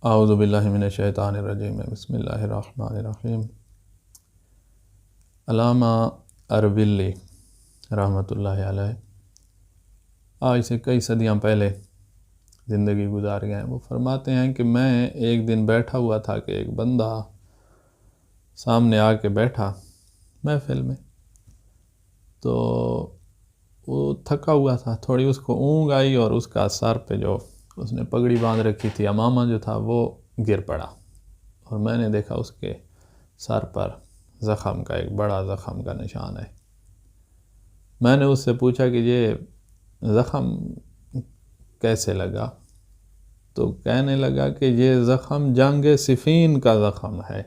اعوذ باللہ من الشیطان الرجیم، بسم اللہ الرحمن الرحیم۔ علامہ اربلی رحمۃ اللہ علیہ آج سے کئی صدیاں پہلے زندگی گزار گئے ہیں۔ وہ فرماتے ہیں کہ میں ایک دن بیٹھا ہوا تھا کہ ایک بندہ سامنے آ کے بیٹھا محفل میں، تو وہ تھکا ہوا تھا، تھوڑی اس کو اونگ آئی اور اس کا سر پہ جو اس نے پگڑی باندھ رکھی تھی، امامہ جو تھا، وہ گر پڑا، اور میں نے دیکھا اس کے سر پر زخم کا ایک بڑا زخم کا نشان ہے۔ میں نے اس سے پوچھا کہ یہ زخم کیسے لگا؟ تو کہنے لگا کہ یہ زخم جنگ صفین کا زخم ہے۔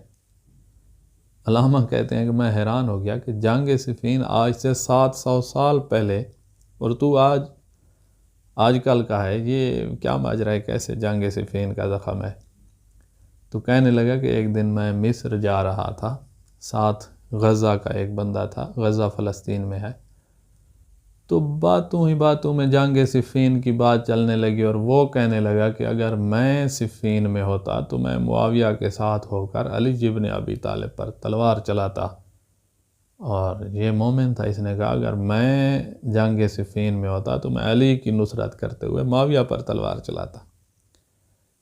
علامہ کہتے ہیں کہ میں حیران ہو گیا کہ جنگ صفین آج سے 700 سال پہلے، اور تو آج کل کا ہے، یہ کیا ماجرا ہے، کیسے جنگ صفین کا زخم ہے؟ تو کہنے لگا کہ ایک دن میں مصر جا رہا تھا، ساتھ غزہ کا ایک بندہ تھا، غزہ فلسطین میں ہے، تو باتوں میں جنگ صفین کی بات چلنے لگی، اور وہ کہنے لگا کہ اگر میں صفین میں ہوتا تو میں معاویہ کے ساتھ ہو کر علی بن ابی طالب پر تلوار چلاتا، اور یہ مومن تھا، اس نے کہا اگر میں جنگ صفین میں ہوتا تو میں علی کی نصرت کرتے ہوئے معاویہ پر تلوار چلاتا۔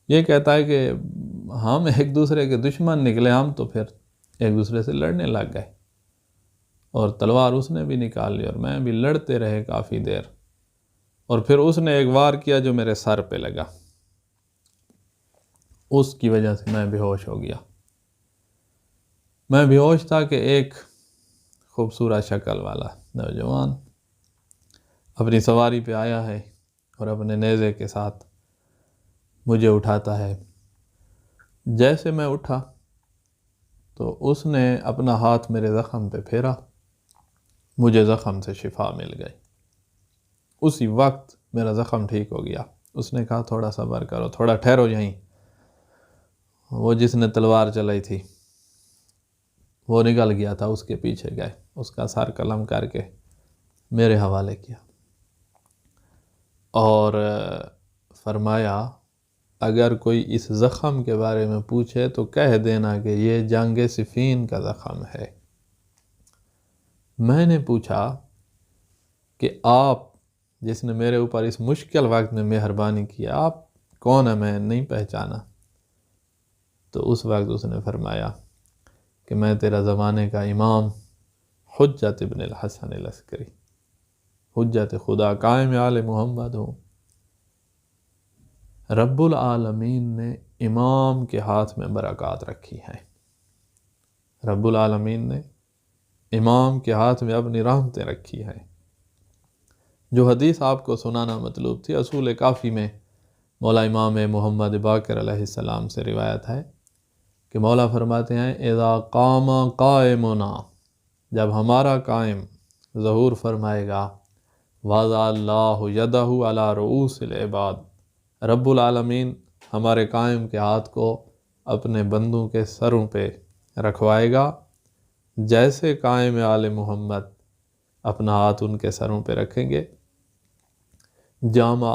یہ کہتا ہے کہ ہم ایک دوسرے کے دشمن نکلے، ہم تو پھر ایک دوسرے سے لڑنے لگ گئے، اور تلوار اس نے بھی نکال لی اور میں بھی لڑتے رہے کافی دیر، اور پھر اس نے ایک وار کیا جو میرے سر پہ لگا، اس کی وجہ سے میں بے ہوش ہو گیا۔ میں بے ہوش تھا کہ ایک خوبصورت شکل والا نوجوان اپنی سواری پہ آیا ہے اور اپنے نیزے کے ساتھ مجھے اٹھاتا ہے۔ جیسے میں اٹھا تو اس نے اپنا ہاتھ میرے زخم پہ پھیرا، مجھے زخم سے شفا مل گئی، اسی وقت میرا زخم ٹھیک ہو گیا۔ اس نے کہا تھوڑا صبر کرو، تھوڑا ٹھہرو یہیں۔ وہ جس نے تلوار چلائی تھی وہ نکل گیا تھا، اس کے پیچھے گئے، اس کا سر قلم کر کے میرے حوالے کیا، اور فرمایا اگر کوئی اس زخم کے بارے میں پوچھے تو کہہ دینا کہ یہ جنگ صفین کا زخم ہے۔ میں نے پوچھا کہ آپ جس نے میرے اوپر اس مشکل وقت میں مہربانی کی، آپ کون ہیں؟ میں نہیں پہچانا۔ تو اس وقت اس نے فرمایا کہ میں تیرا زمانے کا امام حجت ابن الحسن العسکری، حجت خدا قائم آل محمد ہوں۔ رب العالمین نے امام کے ہاتھ میں برکات رکھی ہے، رب العالمین نے امام کے ہاتھ میں اپنی رحمتیں رکھی ہیں۔ جو حدیث آپ کو سنانا مطلوب تھی، اصول کافی میں مولا امام محمد باقر علیہ السلام سے روایت ہے کہ مولا فرماتے ہیں اذا قام قائمنا، جب ہمارا قائم ظہور فرمائے گا، وضع اللہ یدہ علی رؤوس العباد، رب العالمین ہمارے قائم کے ہاتھ کو اپنے بندوں کے سروں پہ رکھوائے گا، جیسے قائم آل محمد اپنا ہاتھ ان کے سروں پہ رکھیں گے۔ جامع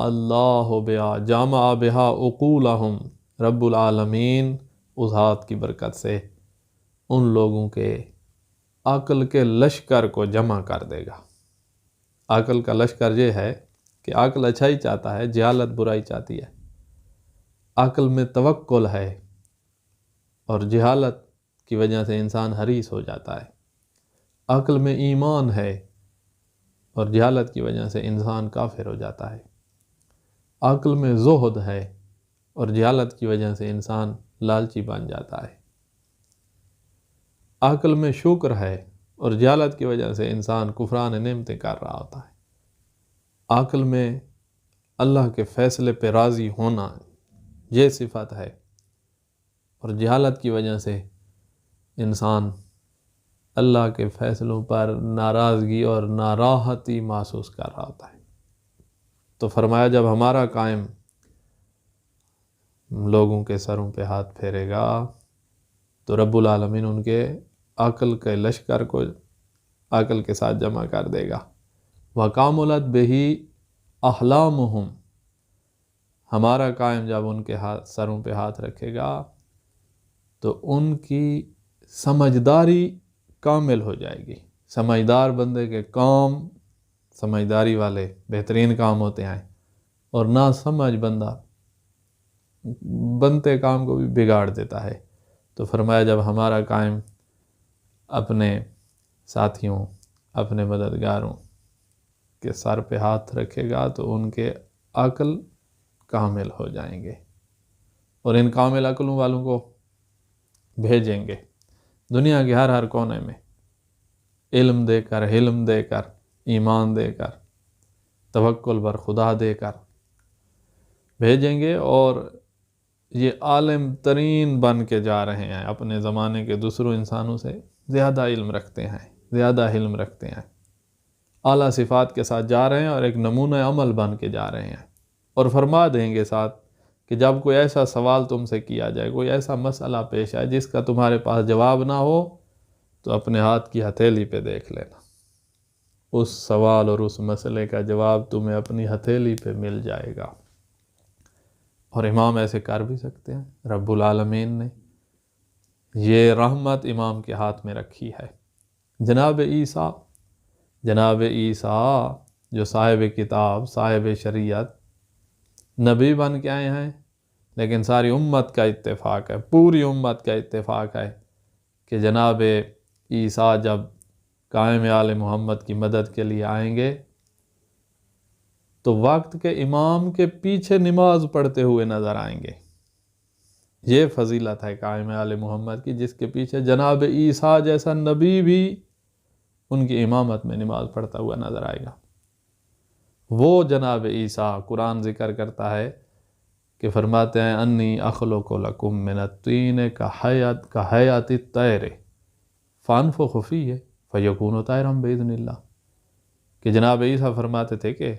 بہا عقولہم، رب العالمین اس ہاتھ کی برکت سے ان لوگوں کے عقل کے لشکر کو جمع کر دے گا۔ عقل کا لشکر یہ ہے کہ عقل اچھائی چاہتا ہے، جہالت برائی چاہتی ہے۔ عقل میں توکل ہے، اور جہالت کی وجہ سے انسان حریص ہو جاتا ہے۔ عقل میں ایمان ہے، اور جہالت کی وجہ سے انسان کافر ہو جاتا ہے۔ عقل میں زہد ہے، اور جہالت کی وجہ سے انسان لالچی بن جاتا ہے۔ عقل میں شکر ہے، اور جہالت کی وجہ سے انسان کفران نعمتیں کر رہا ہوتا ہے۔ عقل میں اللہ کے فیصلے پہ راضی ہونا، یہ صفت ہے، اور جہالت کی وجہ سے انسان اللہ کے فیصلوں پر ناراضگی اور ناراحتی محسوس کر رہا ہوتا ہے۔ تو فرمایا جب ہمارا قائم لوگوں کے سروں پہ ہاتھ پھیرے گا تو رب العالمین ان کے عقل کے لشکر کو عقل کے ساتھ جمع کر دے گا۔ وَقَامُلَتْ بِهِ أَحْلَامُهُمْ، ہمارا قائم جب ان کے سروں پہ ہاتھ رکھے گا تو ان کی سمجھداری کامل ہو جائے گی۔ سمجھدار بندے کے کام سمجھداری والے بہترین کام ہوتے ہیں، اور نہ سمجھ بندہ بنتے کام کو بھی بگاڑ دیتا ہے۔ تو فرمایا جب ہمارا قائم اپنے ساتھیوں، اپنے مددگاروں کے سر پہ ہاتھ رکھے گا تو ان کے عقل کامل ہو جائیں گے، اور ان کامل عقلوں والوں کو بھیجیں گے دنیا کے ہر کونے میں، علم دے کر، حلم دے کر، ایمان دے کر، توکل بر خدا دے کر بھیجیں گے۔ اور یہ عالم ترین بن کے جا رہے ہیں، اپنے زمانے کے دوسروں انسانوں سے زیادہ علم رکھتے ہیں، زیادہ حلم رکھتے ہیں، اعلیٰ صفات کے ساتھ جا رہے ہیں، اور ایک نمونہ عمل بن کے جا رہے ہیں۔ اور فرما دیں گے ساتھ کہ جب کوئی ایسا سوال تم سے کیا جائے، کوئی ایسا مسئلہ پیش آئے جس کا تمہارے پاس جواب نہ ہو، تو اپنے ہاتھ کی ہتھیلی پہ دیکھ لینا، اس سوال اور اس مسئلے کا جواب تمہیں اپنی ہتھیلی پہ مل جائے گا۔ اور امام ایسے کر بھی سکتے ہیں، رب العالمین نے یہ رحمت امام کے ہاتھ میں رکھی ہے۔ جناب عیسیٰ جو صاحب کتاب، صاحب شریعت، نبی بن کے آئے ہیں، لیکن ساری امت کا اتفاق ہے، پوری امت کا اتفاق ہے کہ جناب عیسیٰ جب قائم آل محمد کی مدد کے لیے آئیں گے تو وقت کے امام کے پیچھے نماز پڑھتے ہوئے نظر آئیں گے۔ یہ فضیلت ہے قائم آل محمد کی، جس کے پیچھے جناب عیسیٰ جیسا نبی بھی ان کی امامت میں نماز پڑھتا ہوا نظر آئے گا۔ وہ جناب عیسیٰ قرآن ذکر کرتا ہے کہ فرماتے ہیں انی اخلق لکم من الطین کحیات الطیر فانفخ فیہ فیکون طیرا باذن اللہ، کہ جناب عیسیٰ فرماتے تھے کہ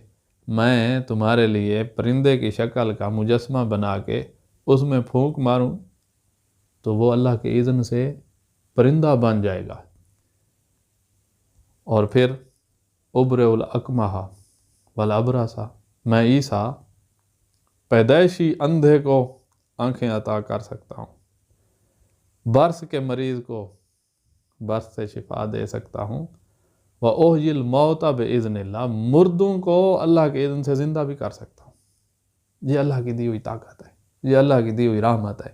میں تمہارے لیے پرندے کی شکل کا مجسمہ بنا کے اس میں پھونک ماروں تو وہ اللہ کے اذن سے پرندہ بن جائے گا۔ اور پھر ابرئ الاکمہ والابرص، میں عیسیٰ پیدائشی اندھے کو آنکھیں عطا کر سکتا ہوں، برس کے مریض کو برس سے شفا دے سکتا ہوں، وَأُحْيِي الْمَوْتَ بِإِذْنِ اللَّهِ، مردوں کو اللہ کے اذن سے زندہ بھی کر سکتا ہوں۔ یہ اللہ کی دی ہوئی طاقت ہے، یہ اللہ کی دی ہوئی رحمت ہے۔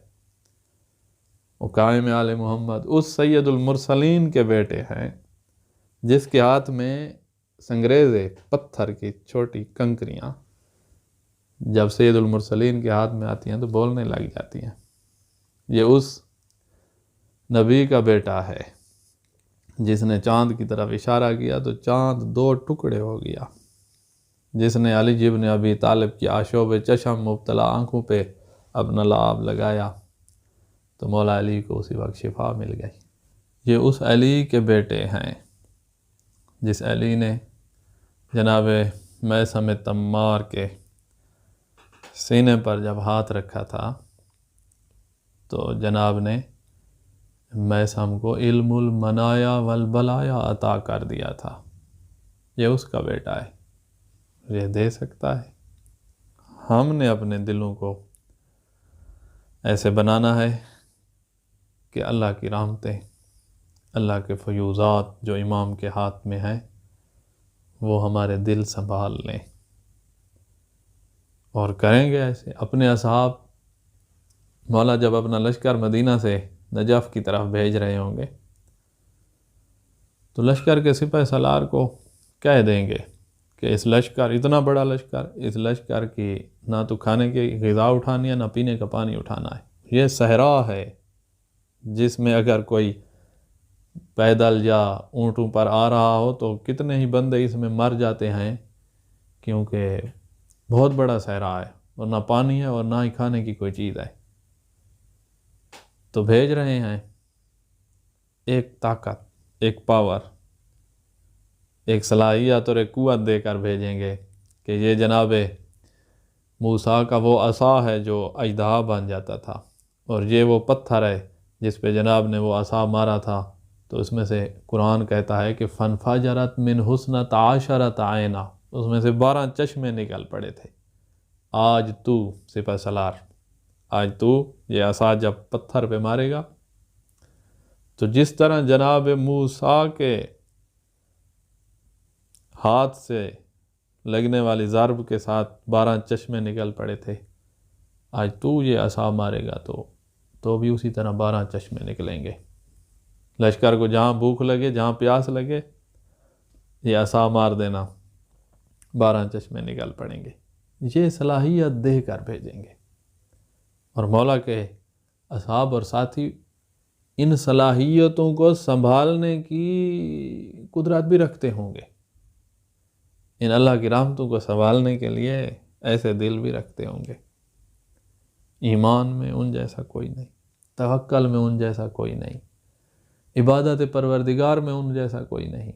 وہ قائم آل محمد اس سید المرسلین کے بیٹے ہیں جس کے ہاتھ میں سنگریزے پتھر کی چھوٹی کنکریاں جب سید المرسلین کے ہاتھ میں آتی ہیں تو بولنے لگ جاتی ہیں۔ یہ اس نبی کا بیٹا ہے جس نے چاند کی طرف اشارہ کیا تو چاند 2 ٹکڑے ہو گیا، جس نے علی ابن ابی طالب کی آشوب چشم مبتلا آنکھوں پہ اپنا لعاب لگایا تو مولا علی کو اسی وقت شفا مل گئی۔ یہ اس علی کے بیٹے ہیں جس علی نے جناب میثم تمار کے سینے پر جب ہاتھ رکھا تھا تو جناب نے میثم کو علم المنایا والبلایا عطا کر دیا تھا۔ یہ اس کا بیٹا ہے، یہ دے سکتا ہے۔ ہم نے اپنے دلوں کو ایسے بنانا ہے کہ اللہ کی رحمتیں، اللہ کے فیوزات جو امام کے ہاتھ میں ہیں وہ ہمارے دل سنبھال لیں، اور کریں گے ایسے۔ اپنے اصحاب مولا جب اپنا لشکر مدینہ سے نجف کی طرف بھیج رہے ہوں گے تو لشکر کے سپہ سالار کو کہہ دیں گے کہ اس لشکر، اتنا بڑا لشکر، اس لشکر کی نہ تو کھانے کی غذا اٹھانی ہے نہ پینے کا پانی اٹھانا ہے، یہ صحرا ہے جس میں اگر کوئی پیدل یا اونٹوں پر آ رہا ہو تو کتنے ہی بندے اس میں مر جاتے ہیں، کیونکہ بہت بڑا صحرا ہے اور نہ پانی ہے اور نہ ہی کھانے کی کوئی چیز ہے۔ تو بھیج رہے ہیں ایک طاقت، ایک پاور، ایک صلاحیت اور ایک قوت دے کر بھیجیں گے کہ یہ جناب موسیٰ کا وہ عصا ہے جو اژدہا بن جاتا تھا، اور یہ وہ پتھر ہے جس پہ جناب نے وہ عصا مارا تھا تو اس میں سے قرآن کہتا ہے کہ فَانْفَجَرَتْ مِنْ حُسْنَتَ عَشَرَةَ عَيْنًا، اس میں سے 12 چشمے نکل پڑے تھے۔ آج تو سپہ سالار، آج تو یہ عصا جب پتھر پہ مارے گا تو جس طرح جناب موسیٰ کے ہاتھ سے لگنے والی ضرب کے ساتھ 12 چشمے نکل پڑے تھے، آج تو یہ عصا مارے گا تو بھی اسی طرح 12 چشمے نکلیں گے۔ لشکر کو جہاں بھوک لگے، جہاں پیاس لگے، یہ عصا مار دینا، 12 چشمے نکل پڑیں گے۔ یہ صلاحیت دے کر بھیجیں گے، اور مولا کے اصحاب اور ساتھی ان صلاحیتوں کو سنبھالنے کی قدرت بھی رکھتے ہوں گے، ان اللہ کی رحمتوں کو سنبھالنے کے لیے ایسے دل بھی رکھتے ہوں گے۔ ایمان میں ان جیسا کوئی نہیں، توکل میں ان جیسا کوئی نہیں، عبادت پروردگار میں ان جیسا کوئی نہیں،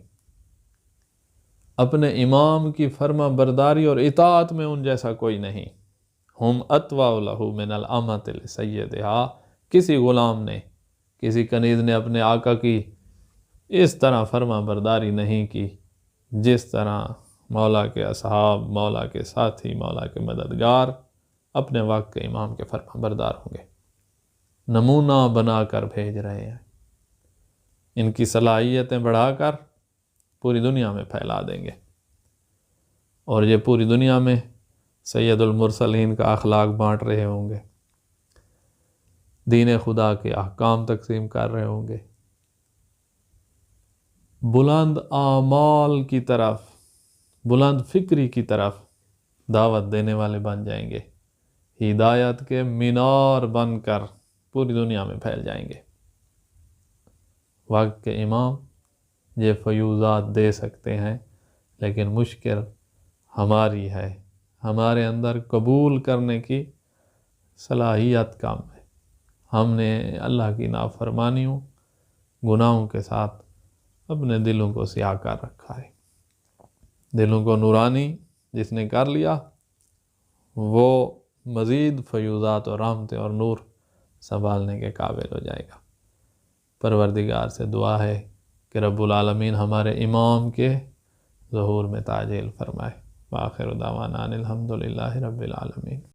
اپنے امام کی فرما برداری اور اطاعت میں ان جیسا کوئی نہیں۔ ہم اطوع لہ من الامۃ لسیدہا، کسی غلام نے، کسی کنیز نے اپنے آقا کی اس طرح فرما برداری نہیں کی جس طرح مولا کے اصحاب، مولا کے ساتھی، مولا کے مددگار اپنے وقت کے امام کے فرما بردار ہوں گے۔ نمونہ بنا کر بھیج رہے ہیں، ان کی صلاحیتیں بڑھا کر پوری دنیا میں پھیلا دیں گے، اور یہ پوری دنیا میں سید المرسلین کا اخلاق بانٹ رہے ہوں گے، دین خدا کے احکام تقسیم کر رہے ہوں گے، بلند اعمال کی طرف، بلند فکری کی طرف دعوت دینے والے بن جائیں گے، ہدایت کے مینار بن کر پوری دنیا میں پھیل جائیں گے۔ وقت کے امام یہ فیوضات دے سکتے ہیں، لیکن مشکل ہماری ہے، ہمارے اندر قبول کرنے کی صلاحیت کم ہے۔ ہم نے اللہ کی نافرمانیوں، گناہوں کے ساتھ اپنے دلوں کو سیاہ کر رکھا ہے۔ دلوں کو نورانی جس نے کر لیا، وہ مزید فیوضات اور رحمتیں اور نور سنبھالنے کے قابل ہو جائے گا۔ پروردگار سے دعا ہے کہ رب العالمین ہمارے امام کے ظہور میں تعجیل فرمائے۔ وآخر دعوانا ان الحمد للہ رب العالمین۔